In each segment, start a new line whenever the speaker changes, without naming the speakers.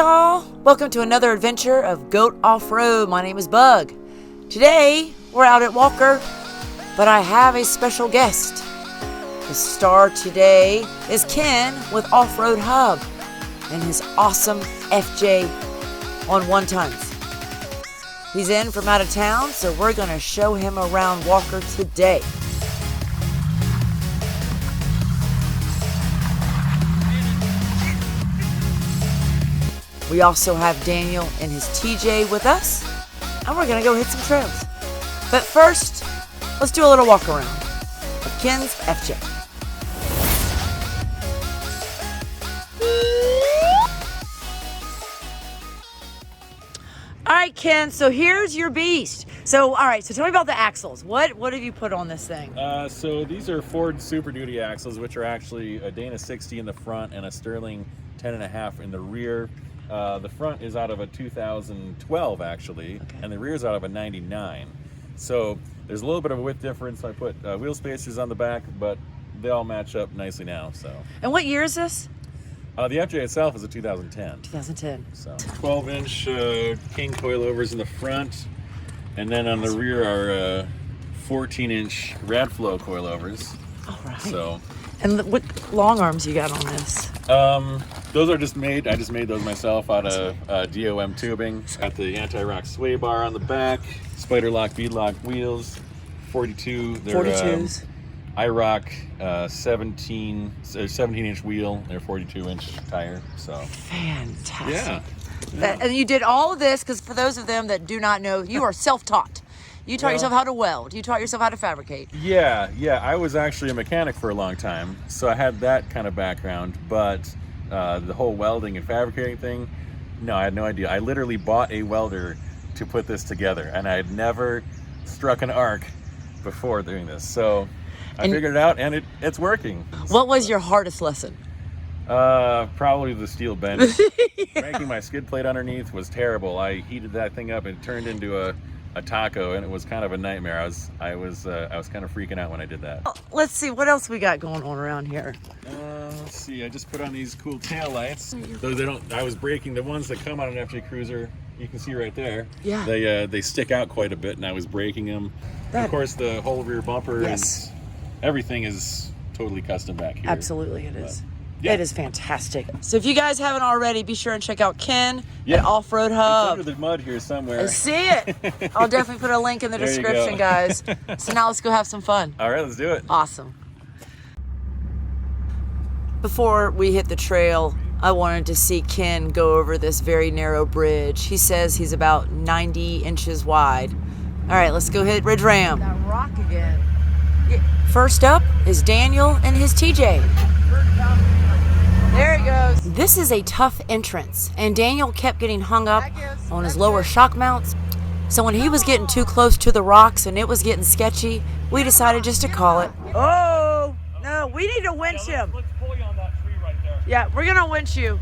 y'all! Welcome to another adventure of Goat Off-Road. My name is Bug. Today, we're out at Walker, but I have a special guest. The star today is Ken with Offroad Hub and his awesome FJ on 1-tons. He's in from out of town, so we're going to show him around Walker today. We also have Daniel and his TJ with us, and we're gonna go hit some trails. But first, let's do a little walk around of Ken's FJ. All right, Ken, so here's your beast. So, all right, so tell me about the axles. What have you put on this thing?
So these are Ford Super Duty axles, which are actually a Dana 60 in the front and a Sterling 10.5 in the rear. The front is out of a 2012 actually, okay, and the rear is out of a 99. So there's a little bit of a width difference. I put wheel spacers on the back, but they all match up nicely now. So. And
what year is this?
The FJ itself is a 2010.
2010.
So 12-inch King coilovers in the front, and then on the rear are 14-inch Radflow coilovers.
All right.
So.
And what long arms you got on this?
Those are just made. I just made those myself out of DOM tubing. Got the anti-rock sway bar on the back, spider lock, bead lock wheels, 42. They're
42s.
IROC 17-inch wheel. They're 42-inch tire. So
fantastic. Yeah. And you did all of this because for those of them that do not know, you are self-taught. You taught yourself how to weld. You taught yourself how to fabricate.
Yeah. I was actually a mechanic for a long time, so I had that kind of background. But the whole welding and fabricating thing, no, I had no idea. I literally bought a welder to put this together, and I had never struck an arc before doing this. So I figured it out, and it's working.
What was your hardest lesson?
Probably the steel bend. Yeah. Making my skid plate underneath was terrible. I heated that thing up and it turned into a taco, and it was kind of a nightmare. I was kind of freaking out when I did that.
Let's see what else we got going on around here.
Let's see. I just put on these cool tail lights. Though they don't. I was breaking the ones that come on an FJ Cruiser. You can see right there. Yeah. They stick out quite a bit, and I was breaking them. Of course, the whole rear bumper is everything is totally custom back here.
Absolutely, it is. Yeah. It is fantastic. So if you guys haven't already, be sure and check out Ken at Offroad Hub.
It's under the mud here somewhere.
I see it. I'll definitely put a link in the description, guys. So now let's go have some fun.
All right, let's do it.
Awesome. Before we hit the trail, I wanted to see Ken go over this very narrow bridge. He says he's about 90 inches wide. All right, let's go hit Ridge Ram. That rock again. First up is Daniel and his TJ. There he goes. This is a tough entrance, and Daniel kept getting hung up on his lower shock mounts. So when he was getting too close to the rocks and it was getting sketchy, we decided just to call it. Oh, no, we need to winch him.
Let's pull you on that tree right there.
Yeah, we're going to winch you.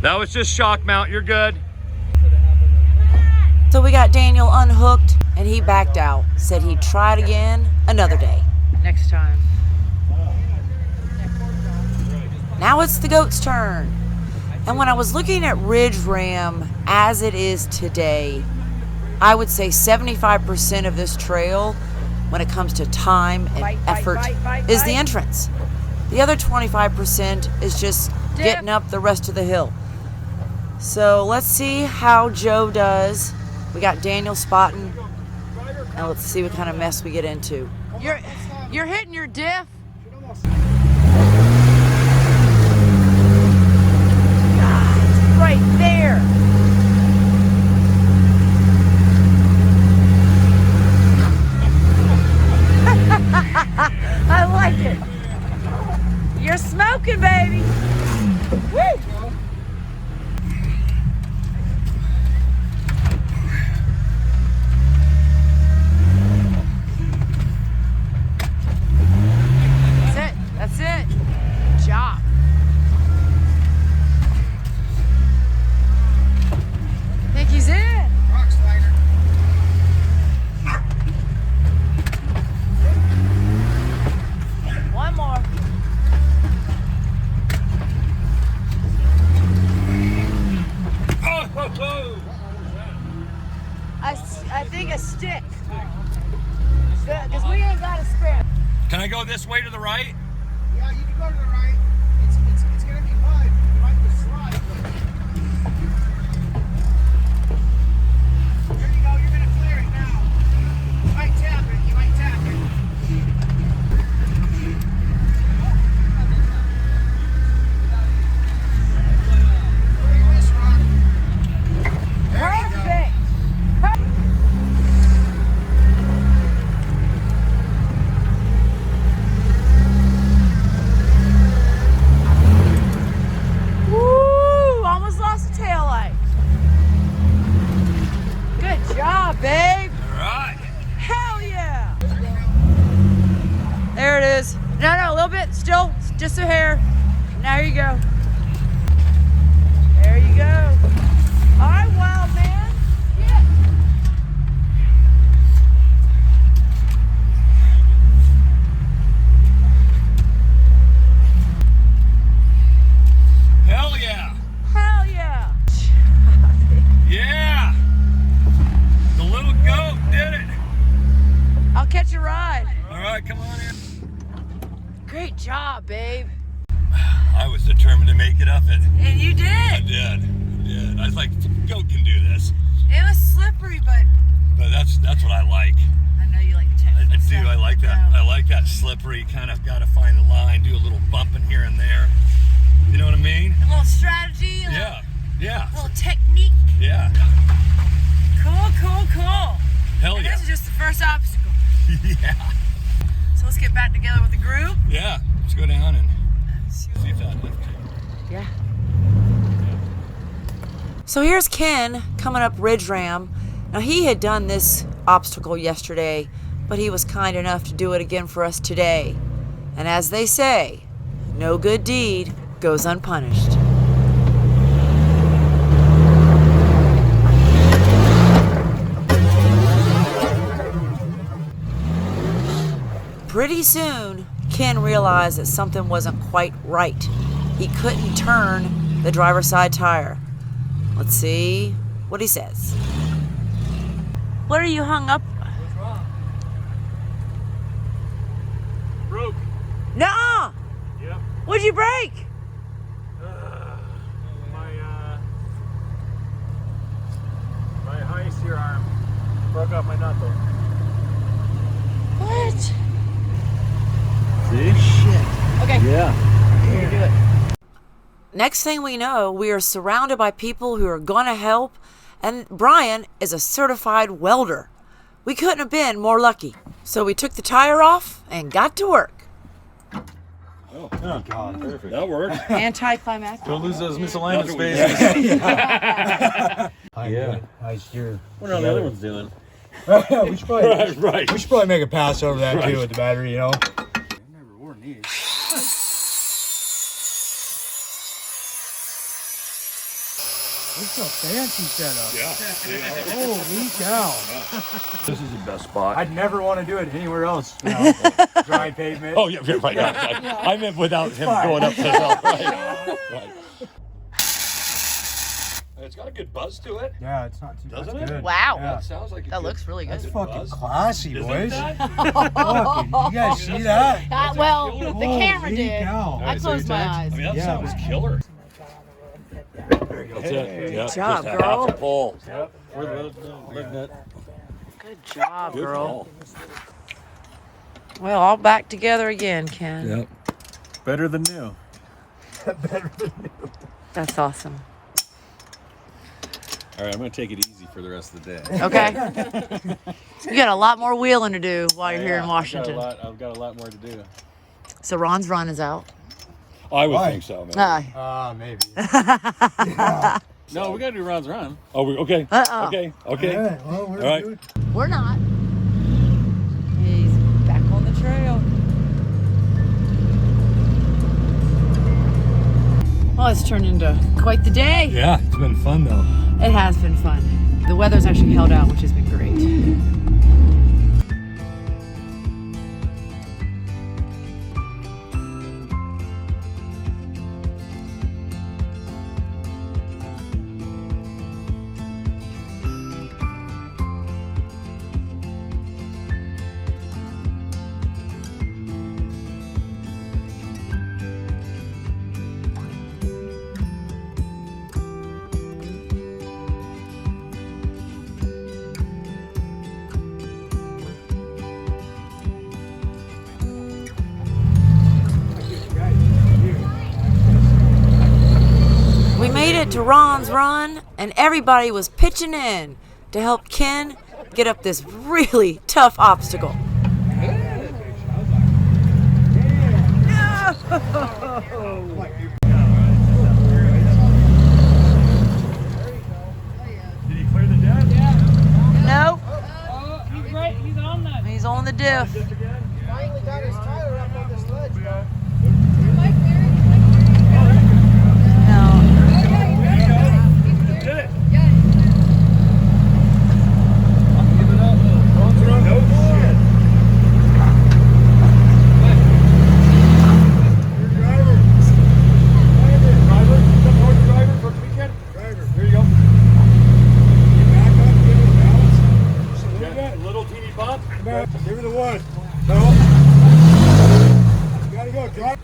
That was just shock mount. You're good.
So we got Daniel unhooked, and he backed out. Said he'd try it again another day. Next time. Now it's the goat's turn. And when I was looking at Ridge Ram as it is today, I would say 75% of this trail, when it comes to time and effort, is the entrance. The other 25% is just getting up the rest of the hill. So let's see how Joe does. We got Daniel spotting, and let's see what kind of mess we get into. You're hitting your diff. God, it's right there. I like it. You're smoking, baby. Woo! I think a stick. Because we ain't got a spare.
Can I go this way to the right?
Yeah, you can go to the right. It's gonna be mud. You might just slide. There you go. You're gonna clear it now. You might tap it. You might tap it. Clear this rock. There you go.
Perfect. Woo! Almost lost a taillight. Good job, babe.
All right.
Hell yeah. There it is. No, a little bit. Still, just a hair. Now you go. There you go. All right, wild man. Yeah.
Hell yeah.
Hell yeah.
Yeah. The little goat did it.
I'll catch a ride.
All right, come on in.
Great job, babe.
I was determined to make it up it.
And you
I
did.
did. I was like, goat can do this.
It was slippery, but
But that's what I like.
I know you like the
I
technical
do.
stuff.
I like that.
Yeah.
I like that slippery kind of. Got to find the line, do a little bumping here and there. You know what I mean?
A little strategy. A
Yeah. Yeah.
little technique.
Yeah.
Cool.
Hell
And
yeah.
this is just the first obstacle.
Yeah.
So let's get back together with the group.
Yeah. Let's go down and see if that lifts.
Yeah. So here's Ken coming up Ridge Ram. Now he had done this obstacle yesterday, but he was kind enough to do it again for us today. And as they say, no good deed goes unpunished. Pretty soon, Ken realized that something wasn't quite right. He couldn't turn the driver's side tire. Let's see what he says. What are you hung up?
What's wrong? Broke.
Nuh-uh!
Yep.
What'd you break?
My high steer arm broke off my knuckle.
What?
See?
Shit. Okay,
Yeah.
you do it. Next thing we know, we are surrounded by people who are gonna help, and Brian is a certified welder. We couldn't have been more lucky. So we took the tire off and got to work.
Oh, God. Perfect. That worked.
Anticlimactic.
Don't lose those misalignment spaces.
Yeah. Nice steer.
What are the other ones doing?
we should probably
Right.
we should probably make a pass over that too with the battery, you know.
I've never worn these.
It's a fancy setup.
Yeah.
Holy cow.
This is the best spot.
I'd never want to do it anywhere else. You know, dry pavement.
Oh yeah, right. I meant without him going up to the hill. Right. It's got a good buzz to it.
Yeah, it's not too
Doesn't
that's
it?
good.
Wow.
Yeah.
That sounds like a
That
good,
looks really
that's
good.
a
Fucking
buzz.
classy,
Isn't
boys.
that?
Fucking, you guys see that?
Well, the
Holy
camera did.
cow.
I closed my eyes.
I mean, that
Yeah.
sounds killer. That's it. Yeah.
Good job,
Just a
girl.
half a pole.
Yep. We're looking at.
Good job,
Good
girl.
call.
Well, all back together again, Ken.
Yep.
Better than new.
That's awesome.
All right, I'm going to take it easy for the rest of the day.
Okay. You got a lot more wheeling to do while you're here
Yeah,
in Washington.
I've got a lot more to do.
So Ron's run is out.
I would
Why?
think so, man.
Aye.
Maybe.
No, we got to do Ron's run.
Oh, okay.
Uh-oh.
Okay.
All right, well, we're
All right.
good.
We're not. He's back on the trail. Well, it's turned into quite the day.
Yeah, it's been fun though.
It has been fun. The weather's actually held out, which has been great. to Ron's run, and everybody was pitching in to help Ken get up this really tough obstacle.
Did he clear the deck?
Nope,
He's right. He's on that.
he's on the diff.
Finally got his tire up on this ledge, though.
No.
Did it? No shit. Here you go. Yeah, a little teeny bump.
Give me the one.
No.
You gotta go, drive.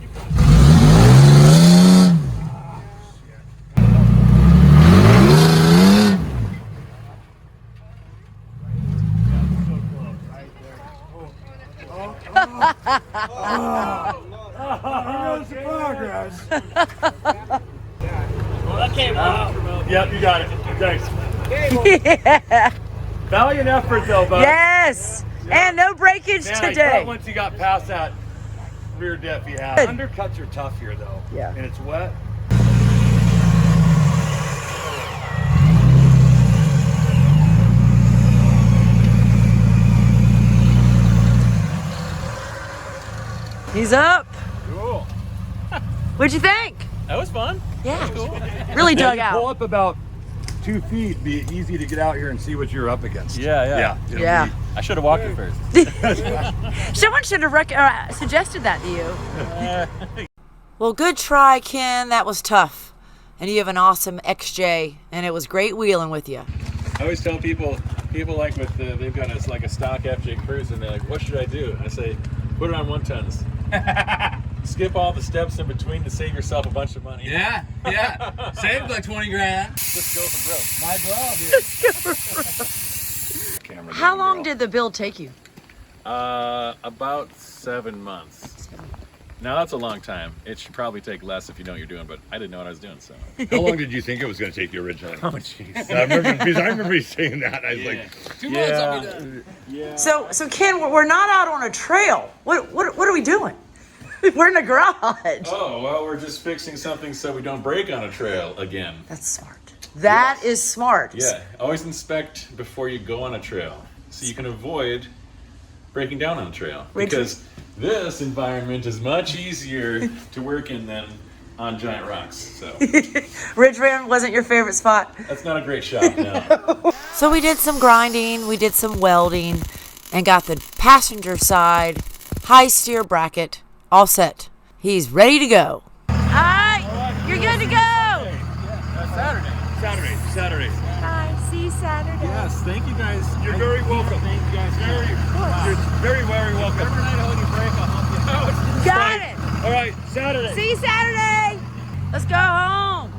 Here's the progress.
Yep, you got it. Thanks.
Yeah.
Valiant effort, though, bud.
Yes. And no breakage
Man, I
today.
thought once you got past that rear diff you had. Undercuts are tough here, though.
Yeah.
And it's wet.
He's up.
Cool.
What'd you think?
That was fun.
Yeah. Really dug
Yeah, you pull
out.
up about 2 feet, be easy to get out here and see what you're up against.
Yeah.
it'll
Yeah.
be-
I should have walked it first.
Someone should have suggested that to you. Well, good try, Ken. That was tough. And you have an awesome XJ, and it was great wheeling with you.
I always tell people like with they've got a stock FJ Cruiser, and they're like, "What should I do?" I say, "Put it on 1 tons. Skip all the steps in between to save yourself a bunch of money."
Yeah. Saved like 20 grand.
Just go for broke.
Might as well, dude.
How long did the build take you?
About 7 months. Now that's a long time. It should probably take less if you know what you're doing, but I didn't know what I was doing, so.
How long did you think it was going to take you originally?
Oh, jeez.
I remember you saying that. I was like,
2 months, I'll be done.
Yeah.
So Ken, we're not out on a trail. What are we doing? We're in the garage.
Oh, well, we're just fixing something so we don't break on a trail again.
That's smart. That is smart.
Yeah, always inspect before you go on a trail so you can avoid breaking down on a trail. Because this environment is much easier to work in than on giant rocks. So
Ridge Ram wasn't your favorite spot.
that's not a great shot, no.
So we did some grinding, we did some welding, and got the passenger side high steer bracket all set. He's ready to go. All right, you're good to go.
Saturday.
Bye. See you Saturday.
Yes, thank you guys.
You're very welcome.
Thank you guys.
You're very welcome.
Every night I hold you break, I'll help you out.
Got it.
All right, Saturday.
See you Saturday. Let's go home.